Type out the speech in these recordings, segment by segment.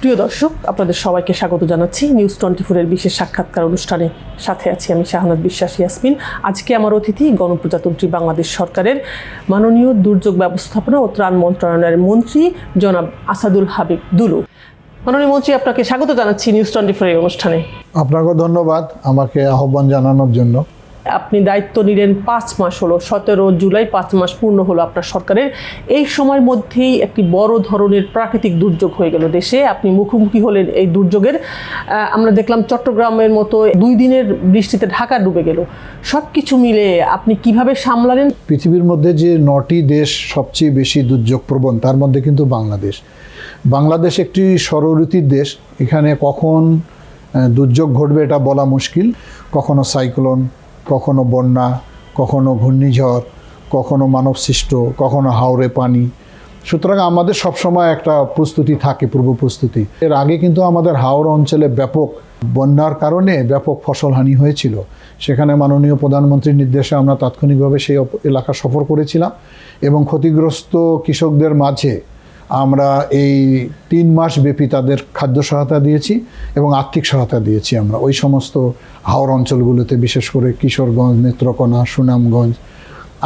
প্রিয় দর্শক, আপনাদের সবাইকে স্বাগত জানাচ্ছি নিউজ 24 এর বিশেষ সাক্ষাৎকার অনুষ্ঠানে। সাথে আছি আমি শাহানাত বিশ্বাস ইয়াসমিন। আজকে আমার অতিথি গণপ্রজাতন্ত্রী বাংলাদেশ সরকারের মাননীয় দুর্যোগ ব্যবস্থাপনা ও ত্রাণ মন্ত্রণালয়ের মন্ত্রী জনাব আসাদুল হাবিব দুলু। মাননীয় মন্ত্রী, আপনাকে স্বাগত জানাচ্ছি নিউজ 24 এর অনুষ্ঠানে। আপনাকে ধন্যবাদ আমাকে আহ্বান জানানোর জন্য। আপনি দায়িত্ব নিলেন 5 মাস হলো, 17 জুলাই 5 মাস পূর্ণ হলো আপনার সরকারের। এই সময়ের মধ্যেই একটি বড় ধরনের প্রাকৃতিক দুর্যোগ হয়ে গেল দেশে। আপনি মুখোমুখি হলেন এই দুর্যোগের। আমরা দেখলাম চট্টগ্রামের মতো 2 দিনের বৃষ্টিতে ঢাকা ডুবে গেল। সব কিছু মিলে আপনি কিভাবে সামলালেন? পৃথিবীর মধ্যে যে 9টি দেশ সবচেয়ে বেশি দুর্যোগ প্রবণ, তার মধ্যে কিন্তু বাংলাদেশ একটি ষড়ঋতুর দেশ। এখানে কখন দুর্যোগ ঘটবে এটা বলা মুশকিল। কখনো সাইক্লোন, কখনো বন্যা, কখনো ঘূর্ণিঝড়, কখনো মানবসৃষ্ট, কখনো হাওরে পানি। সুতরাং আমাদের সবসময় একটা প্রস্তুতি থাকে, পূর্ব প্রস্তুতি। এর আগে কিন্তু আমাদের হাওড় অঞ্চলে ব্যাপক বন্যার কারণে ব্যাপক ফসলহানি হয়েছিল। সেখানে মাননীয় প্রধানমন্ত্রীর নির্দেশে আমরা তাৎক্ষণিকভাবে সেই এলাকা সফর করেছিলাম এবং ক্ষতিগ্রস্ত কৃষকদের মাঝে আমরা এই 3 মাস ব্যাপী তাদের খাদ্য সহায়তা দিয়েছি এবং আর্থিক সহায়তা দিয়েছি আমরা ওই সমস্ত হাওর অঞ্চলগুলোতে, বিশেষ করে কিশোরগঞ্জ, নেত্রকোনা, সুনামগঞ্জ।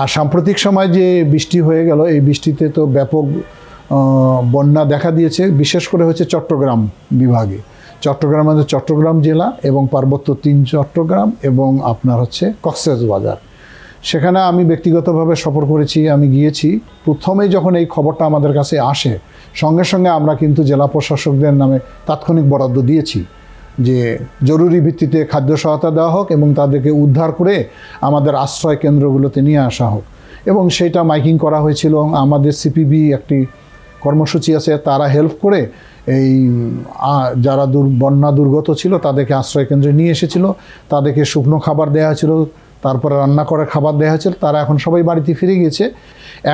আর সাম্প্রতিক সময় যে বৃষ্টি হয়ে গেল, এই বৃষ্টিতে তো ব্যাপক বন্যা দেখা দিয়েছে, বিশেষ করে হচ্ছে চট্টগ্রাম বিভাগে। চট্টগ্রাম জেলা এবং পার্বত্য 3 চট্টগ্রাম এবং আপনার হচ্ছে কক্সবাজার। সেখানে আমি ব্যক্তিগতভাবে সফর করেছি, আমি গিয়েছি। প্রথমেই যখন এই খবরটা আমাদের কাছে আসে, সঙ্গে সঙ্গে আমরা কিন্তু জেলা প্রশাসকদের নামে তাৎক্ষণিক বরাদ্দ দিয়েছি যে জরুরি ভিত্তিতে খাদ্য সহায়তা দেওয়া হোক এবং তাদেরকে উদ্ধার করে আমাদের আশ্রয় কেন্দ্রগুলোতে নিয়ে আসা হোক। এবং সেইটা মাইকিং করা হয়েছিল। আমাদের সিপিবি একটি কর্মসূচি আছে, তারা হেল্প করে এই যারা বন্যা দুর্গত ছিল তাদেরকে আশ্রয় কেন্দ্রে নিয়ে এসেছিল, তাদেরকে শুকনো খাবার দেওয়া হয়েছিল, তারপরে রান্না করে খাবার দেওয়া হয়েছিল। তারা এখন সবাই বাড়িতে ফিরে গিয়েছে।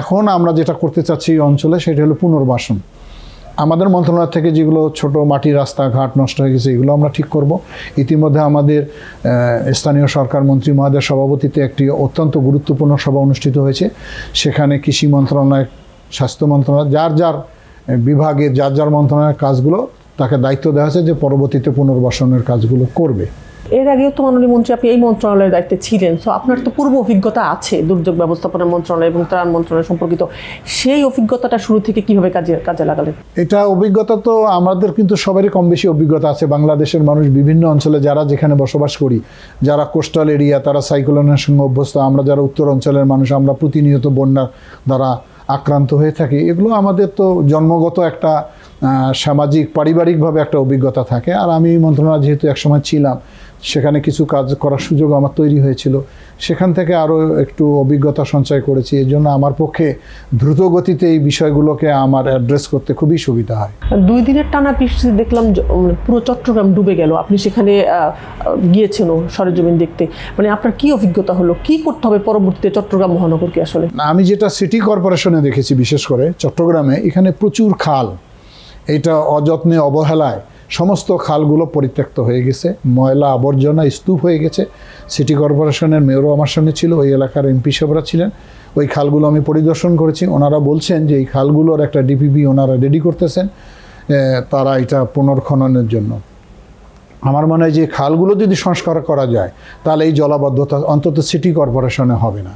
এখন আমরা যেটা করতে চাচ্ছি এই অঞ্চলে, সেটা হলো পুনর্বাসন। আমাদের মন্ত্রণালয় থেকে যেগুলো ছোট মাটির রাস্তাঘাট নষ্ট হয়ে গেছে, এগুলো আমরা ঠিক করব। ইতিমধ্যে আমাদের স্থানীয় সরকার মন্ত্রী মহোদয়ের সভাপতিত্বে একটি অত্যন্ত গুরুত্বপূর্ণ সভা অনুষ্ঠিত হয়েছে। সেখানে কৃষি মন্ত্রণালয়, স্বাস্থ্য মন্ত্রণালয়, যার বিভাগে যার মন্ত্রণালয়ের কাজগুলো তাকে দায়িত্ব দেওয়া হয়েছে যে পরবর্তীতে পুনর্বাসনের কাজগুলো করবে। এর আগেও তো মাননীয় মন্ত্রী আপনি এই মন্ত্রণালয়ের দায়িত্বে ছিলেন, সো আপনার তো পূর্ব অভিজ্ঞতা আছে দুর্যোগ ব্যবস্থাপনা মন্ত্রণালয় এবং ত্রাণ মন্ত্রণালয় সম্পর্কিত। সেই অভিজ্ঞতাটা শুরু থেকে কিভাবে কাজে লাগালেন? এটা অভিজ্ঞতা তো আমাদের কিন্তু সবারই কম বেশি অভিজ্ঞতা আছে। বাংলাদেশের মানুষ বিভিন্ন অঞ্চলে যারা যেখানে বসবাস করি, যারা কোস্টাল এরিয়া, তারা সাইক্লোনের সঙ্গে অভ্যস্ত। আমরা যারা উত্তর অঞ্চলের মানুষ, আমরা প্রতিনিয়ত বন্যার দ্বারা আক্রান্ত হয়ে থাকি। এগুলো আমাদের তো জন্মগত একটা সামাজিক পারিবারিকভাবে একটা অভিজ্ঞতা থাকে। আর আমি এই মন্ত্রণালয় যেহেতু একসময় ছিলাম, সেখানে কিছু কাজ করার সুযোগ আমার তৈরি হয়েছিল। সেখান থেকে আরও একটু অভিজ্ঞতা সঞ্চয় করেছি। এই জন্য আমার পক্ষে দ্রুত গতিতে এই বিষয়গুলোকে আমার অ্যাড্রেস করতে খুবই সুবিধা হয়। 2 দিনের টানা বৃষ্টি দেখলাম পুরো চট্টগ্রাম ডুবে গেল। আপনি সেখানে গিয়েছেন সরেজমিন দেখতে, মানে আপনার কি অভিজ্ঞতা হলো? কি করতে হবে পরবর্তীতে চট্টগ্রাম মহানগরকে? আসলে আমি যেটা সিটি কর্পোরেশনে দেখেছি, বিশেষ করে চট্টগ্রামে, এখানে প্রচুর খাল, এটা অযত্নে অবহেলায় সমস্ত খালগুলো পরিত্যক্ত হয়ে গেছে, ময়লা আবর্জনা স্তূপ হয়ে গেছে। সিটি কর্পোরেশনের মেয়রও আমার সঙ্গে ছিল, ওই এলাকার এমপি সাহেবরা ছিলেন। ওই খালগুলো আমি পরিদর্শন করেছি। ওনারা বলছেন যে এই খালগুলোর একটা ডিপিপি ওনারা রেডি করতেছেন, তারা এটা পুনর্খননের জন্য। আমার মনে হয় যে খালগুলো যদি সংস্কার করা যায়, তাহলে এই জলাবদ্ধতা অন্তত সিটি কর্পোরেশনে হবে না।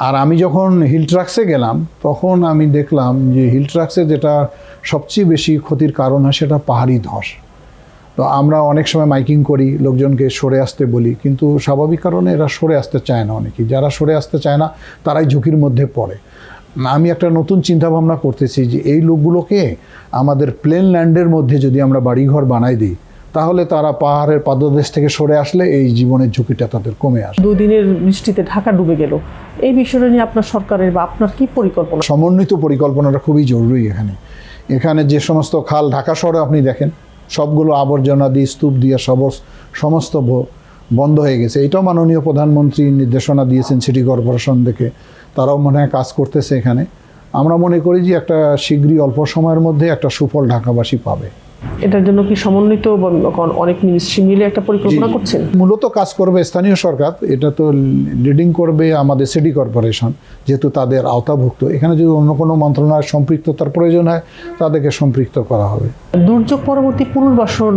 আর আমি যখন হিল ট্রাক্সে গেলাম, তখন আমি দেখলাম যে হিল ট্রাক্সে যেটা সবচেয়ে বেশি ক্ষতির কারণ হয় সেটা পাহাড়ি ধস। তো আমরা অনেক সময় মাইকিং করি, লোকজনকে সরে আসতে বলি, কিন্তু স্বাভাবিক কারণে এরা সরে আসতে চায় না। অনেকেই যারা সরে আসতে চায় না, তারাই ঝুঁকির মধ্যে পড়ে। আমি একটা নতুন চিন্তাভাবনা করতেছি যে এই লোকগুলোকে আমাদের প্লেন ল্যান্ডের মধ্যে যদি আমরা বাড়িঘর বানাই দিই, তাহলে তারা পাহাড়ের পাদদেশ থেকে সরে আসলে এই জীবনের ঝুঁকিটা তাদের কমে আসে। 2 দিনের বৃষ্টিতে ঢাকা ডুবে গেল, এই বিষয়টা নিয়ে আপনার সরকারের বা আপনার কি পরিকল্পনা? সমন্বিত পরিকল্পনাটা খুবই জরুরি। এখানে যে সমস্ত খাল ঢাকা শহরে আপনি দেখেন, সবগুলো আবর্জনা দিয়ে, স্তূপ দিয়ে সমস্ত বন্ধ হয়ে গেছে। এটাও মাননীয় প্রধানমন্ত্রী নির্দেশনা দিয়েছেন সিটি কর্পোরেশন থেকে, তারাও মনে হয় কাজ করতেছে এখানে। আমরা মনে করি যে একটা শীঘ্রই অল্প সময়ের মধ্যে একটা সুফল ঢাকাবাসী পাবে। এটার জন্য কি সমন্বিত বা অনেক মিনিস্ট্রি মিলে একটা পরিকল্পনা করছেন? মূলত কাজ করবে স্থানীয় সরকার, এটা তো লিডিং করবে আমাদের সিটি কর্পোরেশন, যেহেতু তাদের আওতাভুক্ত। এখানে যদি অন্য কোনো মন্ত্রণালয়ের সম্পৃক্ততার প্রয়োজন হয় তাদেরকে সম্পৃক্ত করা হবে। দুর্যোগ পরবর্তী পুনর্বাসন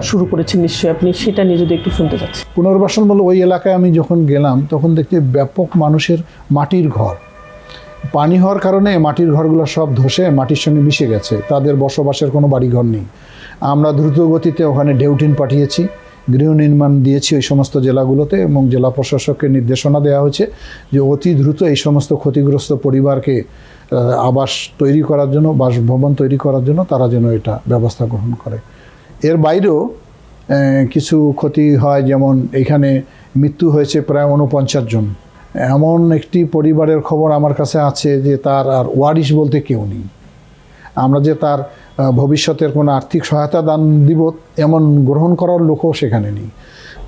শুরু করেছেন নিশ্চয়ই, আপনি সেটা নিয়ে যদি একটু শুনতে চাচ্ছি। পুনর্বাসন বলে ওই এলাকায় আমি যখন গেলাম তখন দেখতে ব্যাপক মানুষের মাটির ঘর, পানি হওয়ার কারণে মাটির ঘরগুলো সব ধসে মাটির সঙ্গে মিশে গেছে, তাদের বসবাসের কোনো বাড়িঘর নেই। আমরা দ্রুত গতিতে ওখানে ঢেউটিন পাঠিয়েছি, গৃহ নির্মাণ দিয়েছি ওই সমস্ত জেলাগুলোতে, এবং জেলা প্রশাসককে নির্দেশনা দেওয়া হয়েছে যে অতি দ্রুত এই সমস্ত ক্ষতিগ্রস্ত পরিবারকে আবাস তৈরি করার জন্য, বাসভবন তৈরি করার জন্য তারা যেন এটা ব্যবস্থা গ্রহণ করে। এর বাইরেও কিছু ক্ষতি হয়, যেমন এখানে মৃত্যু হয়েছে প্রায় 49 জন। এমন একটি পরিবারের খবর আমার কাছে আছে যে তার আর ওয়ারিশ বলতে কেউ নেই। আমরা যে তার ভবিষ্যতের কোনো আর্থিক সহায়তা দান দিব এমন গ্রহণ করার লোকও সেখানে নেই।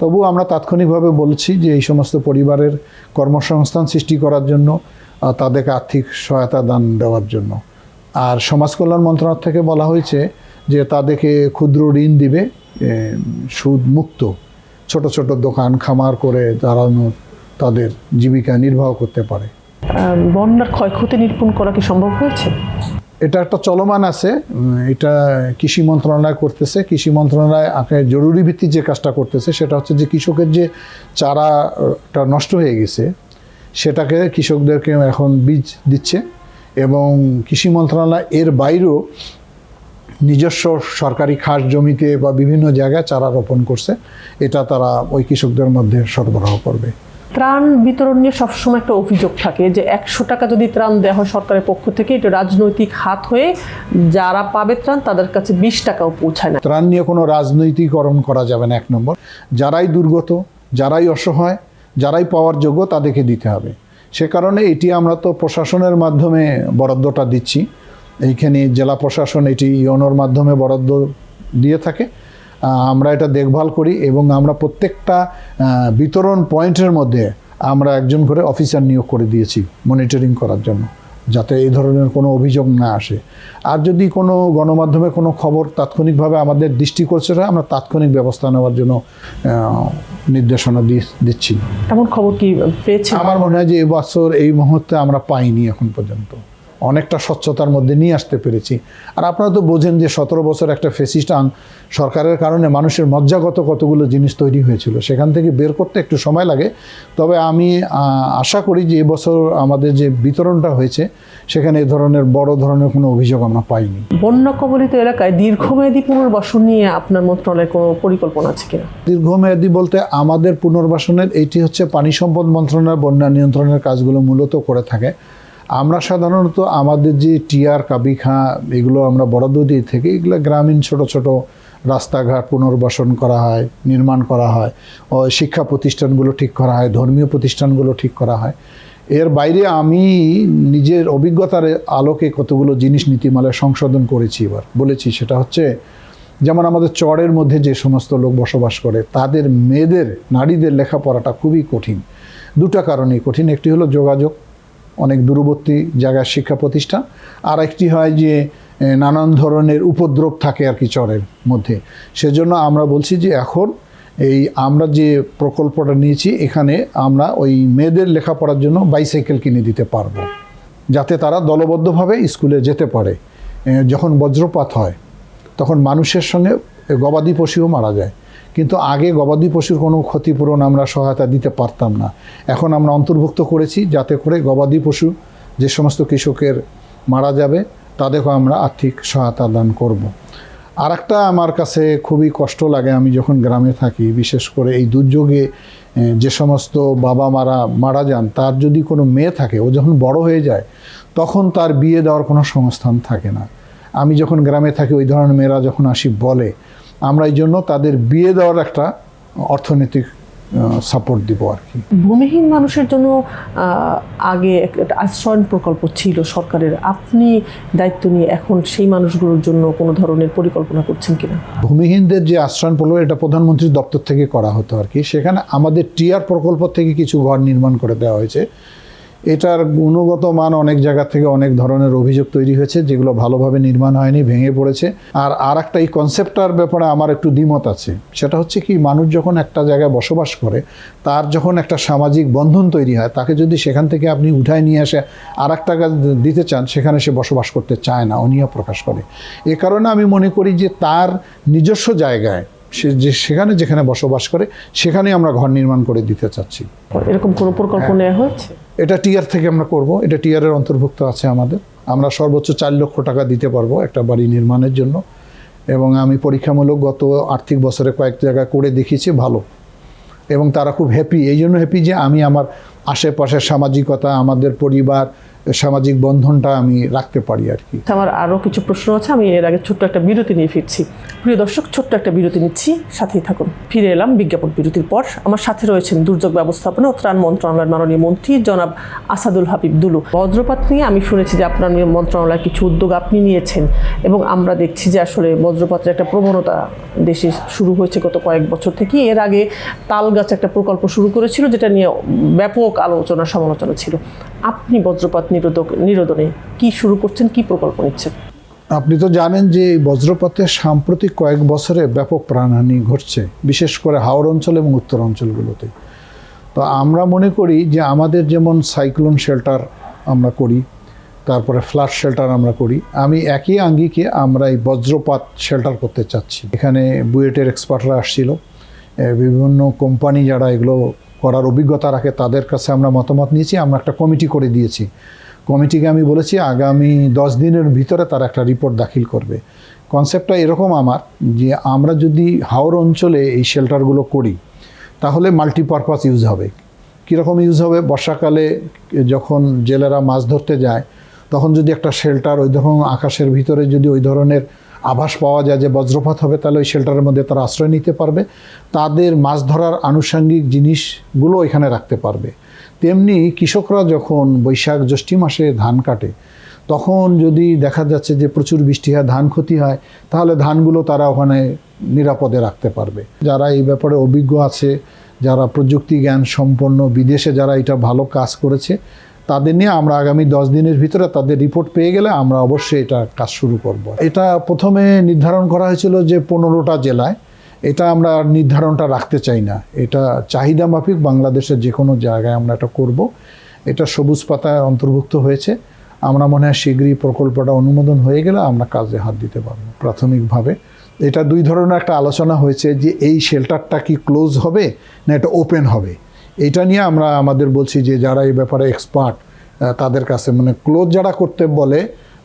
তবু আমরা তাৎক্ষণিকভাবে বলছি যে এই সমস্ত পরিবারের কর্মসংস্থান সৃষ্টি করার জন্য, তাদেরকে আর্থিক সহায়তা দান দেওয়ার জন্য। আর সমাজ কল্যাণ মন্ত্রণালয় থেকে বলা হয়েছে যে তাদেরকে ক্ষুদ্র ঋণ দিবে, সুদ মুক্ত, ছোট ছোট দোকান খামার করে তারা তাদের জীবিকা নির্বাহ করতে পারে। বন্যার ক্ষয়ক্ষতি নিরূপণ করা কি সম্ভব হয়েছে? এটা একটা চলমান আছে, এটা কৃষি মন্ত্রণালয় করতেছে। কৃষি মন্ত্রণালয় জরুরি ভিত্তিক যে কাজটা করতেছে সেটা হচ্ছে যে কৃষকের যে চারাটা নষ্ট হয়ে গেছে সেটাকে কৃষকদেরকে এখন বীজ দিচ্ছে, এবং কৃষি মন্ত্রণালয় এর বাইরেও নিজস্ব সরকারি খাস জমিতে বা বিভিন্ন জায়গায় চারা রোপণ করছে, এটা তারা ওই কৃষকদের মধ্যে সরবরাহ করবে। ত্রাণ বিতরণ নিয়ে সবসময় একটা অভিযোগ থাকে যে 100 টাকা যদি ত্রাণ দেওয়া হয় সরকারের পক্ষ থেকে, এটা রাজনৈতিক হাত হয়ে যারা পাবে ত্রাণ তাদের কাছে 20 টাকাও পৌঁছায় না। ত্রাণ নিয়ে কোনো রাজনৈতিকরণ করা যাবে না। 1 নম্বর, যারাই দুর্গত, যারাই অসহায়, যারাই পাওয়ার যোগ্য তাদেরকে দিতে হবে। সে কারণে এটি আমরা তো প্রশাসনের মাধ্যমে বরাদ্দটা দিচ্ছি। এইখানে জেলা প্রশাসন এটি ইওনোর মাধ্যমে বরাদ্দ দিয়ে থাকে, আমরা এটা দেখভাল করি, এবং আমরা প্রত্যেকটা বিতরণ পয়েন্টের মধ্যে আমরা একজন করে অফিসার নিয়োগ করে দিয়েছি মনিটরিং করার জন্য, যাতে এই ধরনের কোনো অভিযোগ না আসে। আর যদি কোনো গণমাধ্যমে কোনো খবর তাৎক্ষণিকভাবে আমাদের দৃষ্টিগোচর হয়, আমরা তাৎক্ষণিক ব্যবস্থা নেওয়ার জন্য নির্দেশনা দিচ্ছি। এমন খবর কি পেয়েছেন? আমার মনে হয় যে এবছর এই মুহূর্তে আমরা পাইনি এখন পর্যন্ত, অনেকটা স্বচ্ছতার মধ্যে নিয়ে আসতে পেরেছি। আর আপনারা তো বোঝেন যে 17 বছর একটা ফেসিস্ট সরকারের কারণে মানুষের মজ্জাগত কতগুলো জিনিস তৈরি হয়েছিল, সেখান থেকে বের করতে একটু সময় লাগে। তবে আমি আশা করি যে এবছর আমাদের যে বিতরণটা হয়েছে সেখানে এ ধরনের বড় ধরনের কোনো অভিযোগ আমরা পাইনি। বন্যা কবলিত এলাকায় দীর্ঘমেয়াদী পুনর্বাসন নিয়ে আপনার মন্ত্রণালয়ের কোনো পরিকল্পনা আছে কিনা? দীর্ঘমেয়াদী বলতে আমাদের পুনর্বাসনের এইটি হচ্ছে পানি সম্পদ মন্ত্রণালয় বন্যা নিয়ন্ত্রণের কাজগুলো মূলত করে থাকে। আমরা সাধারণত আমাদের যে টিআর কাবিখা এগুলো আমরা বরাদ্দ দিয়ে থাকি, এগুলো গ্রামীণ ছোট ছোট রাস্তাঘাট পুনর্বাসন করা হয়, নির্মাণ করা হয়, ও শিক্ষা প্রতিষ্ঠানগুলো ঠিক করা হয়, ধর্মীয় প্রতিষ্ঠানগুলো ঠিক করা হয়। এর বাইরে আমি নিজের অভিজ্ঞতার আলোকে কতগুলো জিনিস নীতিমালায় সংশোধন করেছি। এবার বলেছি সেটা হচ্ছে, যেমন আমাদের চরের মধ্যে যে সমস্ত লোক বসবাস করে তাদের মেয়েদের, নারীদের লেখাপড়াটা খুবই কঠিন। 2টা কারণেই কঠিন। একটি হলো যোগাযোগ, অনেক দূরবর্তী জায়গার শিক্ষা প্রতিষ্ঠান, আর একটি হয় যে নানান ধরনের উপদ্রব থাকে আর কি চরের মধ্যে। সেজন্য আমরা বলছি যে এখন এই আমরা যে প্রকল্পটা নিয়েছি এখানে আমরা ওই মেয়েদের লেখাপড়ার জন্য বাইসাইকেল কিনে দিতে পারবো, যাতে তারা দলবদ্ধভাবে স্কুলে যেতে পারে। যখন বজ্রপাত হয় তখন মানুষের সঙ্গে গবাদি পশুও মারা যায়, কিন্তু আগে গবাদি পশুর কোনো ক্ষতিপূরণ আমরা সহায়তা দিতে পারতাম না। এখন আমরা অন্তর্ভুক্ত করেছি যাতে করে গবাদি পশু যে সমস্ত কৃষকের মারা যাবে তাদেরকেও আমরা আর্থিক সহায়তা দান করব। আর একটা আমার কাছে খুবই কষ্ট লাগে, আমি যখন গ্রামে থাকি, বিশেষ করে এই দুর্যোগে যে সমস্ত বাবা মারা যান, তার যদি কোনো মেয়ে থাকে, ও যখন বড় হয়ে যায় তখন তার বিয়ে দেওয়ার কোনো সংস্থান থাকে না। আমি যখন গ্রামে থাকি ওই ধরনের মেয়েরা যখন আসি বলে, আমরা এই জন্য তাদের বিয়ে দেওয়ার একটা অর্থনৈতিক সাপোর্ট দিব আর কি। ভূমিহীন মানুষের জন্য আগে একটা আশ্রয়ণ প্রকল্প ছিল সরকারের, আপনি দায়িত্ব নিয়ে এখন সেই মানুষগুলোর জন্য কোনো ধরনের পরিকল্পনা করছেন কিনা? ভূমিহীনদের যে আশ্রয়ণ প্রকল্প, এটা প্রধানমন্ত্রীর দপ্তর থেকে করা হতো আর কি। সেখানে আমাদের টিআর প্রকল্প থেকে কিছু ঘর নির্মাণ করে দেওয়া হয়েছে, এটার গুণগত মান অনেক জায়গা থেকে অনেক ধরনের অভিযোগ তৈরি হয়েছে, যেগুলো ভালোভাবে নির্মাণ হয়নি, ভেঙে পড়েছে। আর একটা এই কনসেপ্টটার ব্যাপারে আমার একটু দ্বিমত আছে। সেটা হচ্ছে কি, মানুষ যখন একটা জায়গায় বসবাস করে, তার যখন একটা সামাজিক বন্ধন তৈরি হয়, তাকে যদি সেখান থেকে আপনি উঠায় নিয়ে এসে আর একটা দিতে চান, সেখানে সে বসবাস করতে চায় না, অনীহা প্রকাশ করে। এ কারণে আমি মনে করি যে তার নিজস্ব জায়গায় সে যেখানে বসবাস করে, সেখানে আমরা ঘর নির্মাণ করে দিতে চাচ্ছি। এরকম কোনো প্রকল্প নেওয়া হয়েছে? এটা টিআর থেকে আমরা করব, এটা টিআরের অন্তর্ভুক্ত আছে আমাদের। আমরা সর্বোচ্চ 4 লক্ষ টাকা দিতে পারবো একটা বাড়ি নির্মাণের জন্য, এবং আমি পরীক্ষামূলক গত আর্থিক বছরে কয়েক জায়গায় করে দেখিয়েছি, ভালো, এবং তারা খুব হ্যাপি। এই জন্য হ্যাপি যে আমি আমার আশেপাশের সামাজিকতা, আমাদের পরিবার, সামাজিক বন্ধনটা আমি রাখতে পারি আর কি। আমার আরও কিছু প্রশ্ন আছে, আমি এর আগে ছোট্ট একটা বিরতি নিয়ে ফিরছি। প্রিয় দর্শক, ছোট্ট একটা বিরতি নিচ্ছি, সাথেই থাকুন। ফিরে এলাম বিজ্ঞাপন বিরতির পর। আমার সাথে রয়েছেন দুর্যোগ ব্যবস্থাপনা ও ত্রাণ মন্ত্রণালয়ের মাননীয় মন্ত্রী জনাব আসাদুল হাবিব দুলু। বজ্রপাত নিয়ে আমি শুনেছি যে আপনার মন্ত্রণালয়ের কিছু উদ্যোগ আপনি নিয়েছেন, এবং আমরা দেখছি যে আসলে বজ্রপাতের একটা প্রবণতা দেশে শুরু হয়েছে গত কয়েক বছর থেকে। এর আগে তাল গাছ একটা প্রকল্প শুরু করেছিল, যেটা নিয়ে ব্যাপক আলোচনা সমালোচনা ছিল। আপনি বজ্রপাত নিরোধনে কি শুরু করছেন, কি প্রকল্প নিচ্ছেন? আপনি তো জানেন যে বজ্রপাতের সাম্প্রতিক কয়েক বছরে ব্যাপক প্রাণহানি ঘটছে, বিশেষ করে হাওড় অঞ্চল এবং উত্তর অঞ্চলগুলোতে। তো আমরা মনে করি যে আমাদের যেমন সাইক্লোন শেল্টার আমরা করি, তারপরে ফ্লাড শেল্টার আমরা করি, আমি একই আঙ্গিকে আমরা এই বজ্রপাত শেল্টার করতে চাচ্ছি। এখানে বুয়েটের এক্সপার্টরা আসছিল, বিভিন্ন কোম্পানি যারা এগুলো করার অভিজ্ঞতা রাখে, তাদের কাছে আমরা মতামত নিয়েছি। আমরা একটা কমিটি করে দিয়েছি। কমিটিকে আমি বলেছি আগামী 10 দিনের ভিতরে তারা একটা রিপোর্ট দাখিল করবে। কনসেপ্টটা এরকম আমার, যে আমরা যদি হাওড় অঞ্চলে এই শেল্টারগুলো করি, তাহলে মাল্টিপারপাস ইউজ হবে। কীরকম ইউজ হবে? বর্ষাকালে যখন জেলেরা মাছ ধরতে যায়, তখন যদি একটা শেল্টার ওই ধরুন আকাশের ভিতরে যদি ওই ধরনের আভাস পাওয়া যায় যে বজ্রপাত হবে, তাহলে ওই শেল্টারের মধ্যে তারা আশ্রয় নিতে পারবে, তাদের মাছ ধরার আনুষঙ্গিক জিনিসগুলো এখানে রাখতে পারবে। তেমনি কৃষকরা যখন বৈশাখ জ্যৈষ্ঠ মাসে ধান কাটে, তখন যদি দেখা যাচ্ছে যে প্রচুর বৃষ্টি হয়, ধান ক্ষতি হয়, তাহলে ধানগুলো তারা ওখানে নিরাপদে রাখতে পারবে। যারা এই ব্যাপারে অভিজ্ঞ আছে, যারা প্রযুক্তি জ্ঞান সম্পন্ন, বিদেশে যারা এটা ভালো কাজ করেছে, তাদের নিয়ে আমরা আগামী 10 দিনের ভিতরে তাদের রিপোর্ট পেয়ে গেলে আমরা অবশ্যই এটা কাজ শুরু করব। এটা প্রথমে নির্ধারণ করা হয়েছিল যে 15টা জেলায়, এটা আমরা নির্ধারণটা রাখতে চাই না। এটা চাহিদা মাফিক বাংলাদেশের যে কোনো জায়গায় আমরা এটা করব। এটা সবুজ পাতায় অন্তর্ভুক্ত হয়েছে। আমরা মনে হয় শীঘ্রই প্রকল্পটা অনুমোদন হয়ে গেলে আমরা কাজে হাত দিতে পারবো। প্রাথমিকভাবে এটা 2 ধরনের একটা আলোচনা হয়েছে, যে এই শেল্টারটা কি ক্লোজ হবে না এটা ওপেন হবে। এটা নিয়ে আমরা আমাদের বলছি যে যারা এই ব্যাপারে এক্সপার্ট, তাদের কাছে, মানে ক্লোজ যারা করতে বলে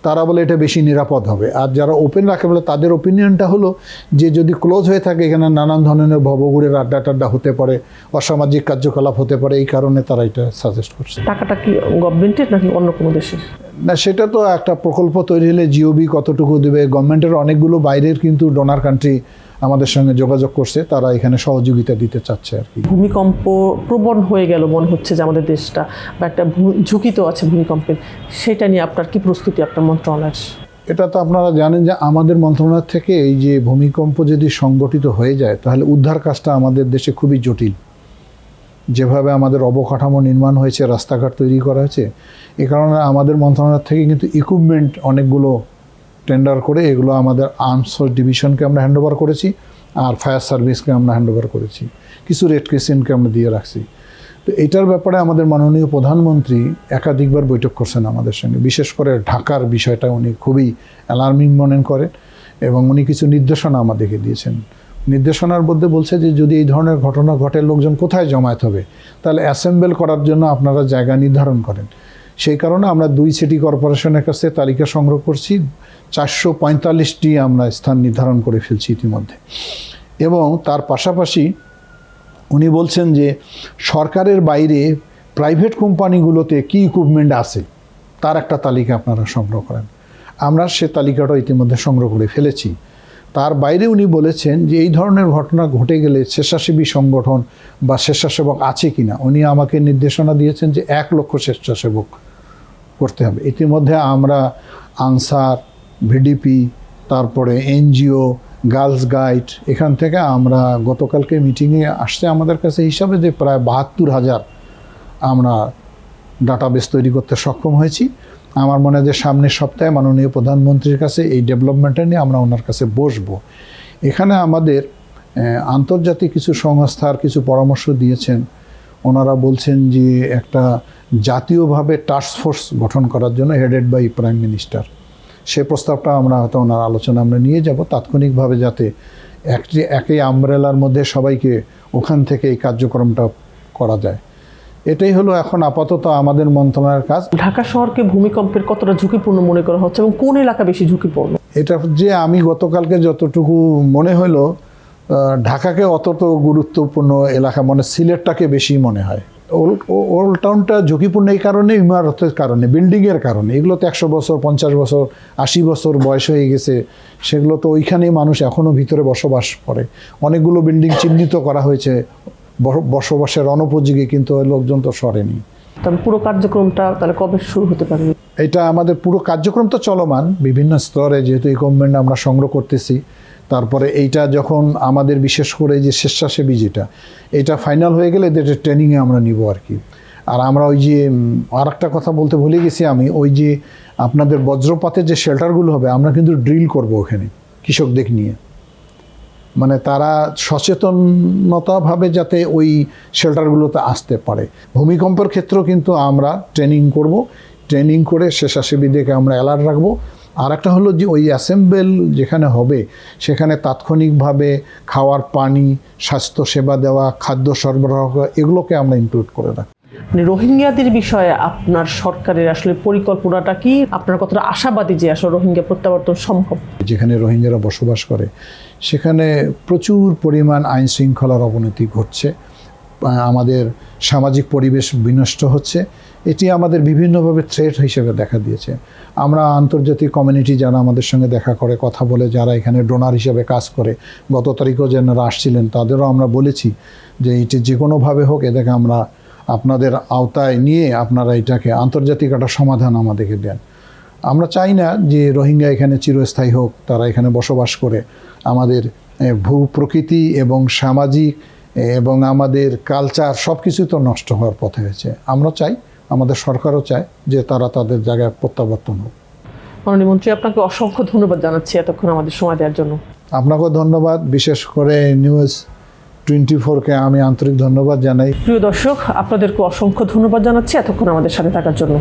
তারা বলে এটা বেশি নিরাপদ হবে, আর যারা ওপেন রাখে বলে তাদের ওপিনিয়নটা হলো যে যদি ক্লোজ হয়ে থাকে, এখানে নানান ধরনের ভবঘুরের আড্ডা টাড্ডা হতে পারে, অসামাজিক কার্যকলাপ হতে পারে, এই কারণে তারা এটা সাজেস্ট করছে। টাকাটা কি গভর্নমেন্টের নাকি অন্য কোনো দেশের? না, সেটা তো একটা প্রকল্প তৈরি হলে জিওবি কতটুকু দেবে, গভর্নমেন্টের অনেকগুলো বাইরের কিন্তু ডোনার কান্ট্রি আমাদের সঙ্গে যোগাযোগ করছে, তারা এখানে সহযোগিতা দিতে চাচ্ছে আর কি। ভূমিকম্প প্রবণ হয়ে গেল মনে হচ্ছে যে আমাদের দেশটা, বা একটা ঝুঁকি তো আছে ভূমিকম্পের, সেটা নিয়ে আপনার কি প্রস্তুতি আপনার মন্ত্রণালয়ের? এটা তো আপনারা জানেন যে আমাদের মন্ত্রণালয় থেকে এই যে ভূমিকম্প যদি সংগঠিত হয়ে যায়, তাহলে উদ্ধার কাজটা আমাদের দেশে খুবই জটিল। যেভাবে আমাদের অবকাঠামো নির্মাণ হয়েছে, রাস্তাঘাট তৈরি করা হয়েছে, এ কারণে আমাদের মন্ত্রণালয় থেকে কিন্তু ইকুইপমেন্ট অনেকগুলো টেন্ডার করে এগুলো আমাদের আর্মস ফোর্স ডিভিশনকে আমরা হ্যান্ডওভার করেছি, আর ফায়ার সার্ভিসকে আমরা হ্যান্ডওভার করেছি, কিছু রেড ক্রিসেন্টকে আমরা দিয়ে রাখছি। তো এটার ব্যাপারে আমাদের মাননীয় প্রধানমন্ত্রী একাধিকবার বৈঠক করছেন আমাদের সঙ্গে। বিশেষ করে ঢাকার বিষয়টা উনি খুবই অ্যালার্মিং মনে করেন, এবং উনি কিছু নির্দেশনা আমাদেরকে দিয়েছেন। নির্দেশনার মধ্যে বলছে যে যদি এই ধরনের ঘটনা ঘটে, লোকজন কোথায় জমায়েত হবে, তাহলে অ্যাসেম্বল করার জন্য আপনারা জায়গা নির্ধারণ করেন। সেই কারণে আমরা 2 সিটি কর্পোরেশনের কাছে তালিকা সংগ্রহ করছি, 445টি আমরা স্থান নির্ধারণ করে ফেলছি ইতিমধ্যে। এবং তার পাশাপাশি উনি বলছেন যে সরকারের বাইরে প্রাইভেট কোম্পানিগুলোতে কী ইকুইপমেন্ট আছে তার একটা তালিকা আপনারা সংগ্রহ করেন। আমরা সে তালিকাটা ইতিমধ্যে সংগ্রহ করে ফেলেছি। তার বাইরে উনি বলেছেন যে এই ধরনের ঘটনা ঘটে গেলে স্বেচ্ছাসেবী সংগঠন বা স্বেচ্ছাসেবক আছে কিনা, উনি আমাকে নির্দেশনা দিয়েছেন যে 1 লক্ষ স্বেচ্ছাসেবক করতে হবে। ইতিমধ্যে আমরা আনসার, ভিডিপি, তারপরে এনজিও, গার্লস গাইড, এখান থেকে আমরা গতকালকে মিটিংয়ে আসছে আমাদের কাছে হিসাবে যে প্রায় 72,000 আমরা ডাটাবেস তৈরি করতে সক্ষম হয়েছি। আমার মনে হয় যে সামনের সপ্তাহে মাননীয় প্রধানমন্ত্রীর কাছে এই ডেভেলপমেন্টটা নিয়ে আমরা ওনার কাছে বসবো। এখানে আমাদের আন্তর্জাতিক কিছু সংস্থার কিছু পরামর্শ দিয়েছেন। ওনারা বলছেন যে একটা জাতীয়ভাবে টাস্ক ফোর্স গঠন করার জন্য, হেডেড বাই প্রাইম মিনিস্টার। সে প্রস্তাবটা আমরা হয়তো ওনার আলোচনা আমরা নিয়ে যাব, তাৎক্ষণিকভাবে যাতে একই আমব্রেলার মধ্যে সবাইকে ওখান থেকে এই কার্যক্রমটা করা যায়। এটাই হলো এখন আপাতত আমাদের মন্ত্রণালয়ের কাজ। ঢাকা শহরকে ভূমিকম্পের কতটা ঝুঁকিপূর্ণ মনে করা হচ্ছে এবং কোন এলাকা বেশি ঝুঁকিপূর্ণ? এটা যে আমি গতকালকে যতটুকু মনে হলো, ঢাকাকে অতটা গুরুত্বপূর্ণ এলাকা মনে, সিলেটটাকে বেশি মনে হয়। ওল্ড টাউনটা ঝুঁকিপূর্ণ এই কারণে, ইমারতের কারণে, বিল্ডিংয়ের কারণে। এগুলো তো 100 বছর, 50 বছর, 80 বছর বয়স হয়ে গেছে। সেগুলো তো ওইখানেই মানুষ এখনও ভিতরে বসবাস করে। অনেকগুলো বিল্ডিং চিহ্নিত করা হয়েছে বসবাসের অনুপযোগী, কিন্তু ওই লোকজন তো সরেনি। তাহলে পুরো কার্যক্রমটা তাহলে কবে শুরু হতে পারে? এটা আমাদের পুরো কার্যক্রম তো চলমান বিভিন্ন স্তরে, যেহেতু ইকুইপমেন্ট আমরা সংগ্রহ করতেছি। তারপরে এইটা যখন আমাদের বিশেষ করে যে স্বেচ্ছাসেবী যেটা, এটা ফাইনাল হয়ে গেলে এটা ট্রেনিংয়ে আমরা নিব আর কি। আর আমরা ওই যে আর একটা কথা বলতে ভুলে গেছি আমি, ওই যে আপনাদের বজ্রপাতের যে শেল্টারগুলো হবে, আমরা কিন্তু ড্রিল করব ওখানে কৃষকদের নিয়ে, মানে তারা সচেতনতাভাবে যাতে ওই শেল্টারগুলোতে আসতে পারে। ভূমিকম্পের ক্ষেত্রেও কিন্তু আমরা ট্রেনিং করব, ট্রেনিং করে স্বেচ্ছাসেবীদেরকে আমরা অ্যালার্ট রাখবো। আর একটা হলো যে ওই অ্যাসেম্বল যেখানে হবে সেখানে তাৎক্ষণিকভাবে খাওয়ার পানি, স্বাস্থ্যসেবা দেওয়া, খাদ্য সরবরাহ, এগুলোকে আমরা ইনক্লুড করে রাখি। মানে রোহিঙ্গাদের বিষয়ে আপনার সরকারের আসলে পরিকল্পনাটা কি? আপনার কতটা আশাবাদী যে আসলে রোহিঙ্গা প্রত্যাবর্তন সম্ভব? যেখানে রোহিঙ্গারা বসবাস করে সেখানে প্রচুর পরিমাণ আইন শৃঙ্খলার অবনতি ঘটছে, আমাদের সামাজিক পরিবেশ বিনষ্ট হচ্ছে। এটি আমাদের বিভিন্নভাবে থ্রেট হিসেবে দেখা দিয়েছে। আমরা আন্তর্জাতিক কমিউনিটি যারা আমাদের সঙ্গে দেখা করে, কথা বলে, যারা এখানে ডোনার হিসেবে কাজ করে, গত তারিখেও যারা আসছিলেন তাদেরও আমরা বলেছি যে এটি যে কোনোভাবে হোক এটাকে আমরা আপনাদের আওতায় নিয়ে আপনারা এটাকে আন্তর্জাতিক একটা সমাধান আমাদেরকে দেন। আমরা চাই না যে রোহিঙ্গা এখানে চিরস্থায়ী হোক, তারা এখানে বসবাস করে আমাদের ভূ প্রকৃতি এবং সামাজিক এবং আমাদের কালচার সব কিছু তো নষ্ট হওয়ার পথে হয়েছে। আমরা চাই, আমাদের সরকারও চায় যে তারা তাদের জায়গায় প্রত্যাবর্তন হোক। মাননীয় মন্ত্রী, আপনাকে অসংখ্য ধন্যবাদ জানাচ্ছি এতক্ষণ আমাদের সময় দেওয়ার জন্য। আপনাকেও ধন্যবাদ, বিশেষ করে নিউজ 24কে আমি আন্তরিক ধন্যবাদ জানাই। প্রিয় দর্শক, আপনাদেরকে অসংখ্য ধন্যবাদ জানাচ্ছি এতক্ষণ আমাদের সাথে থাকার জন্য।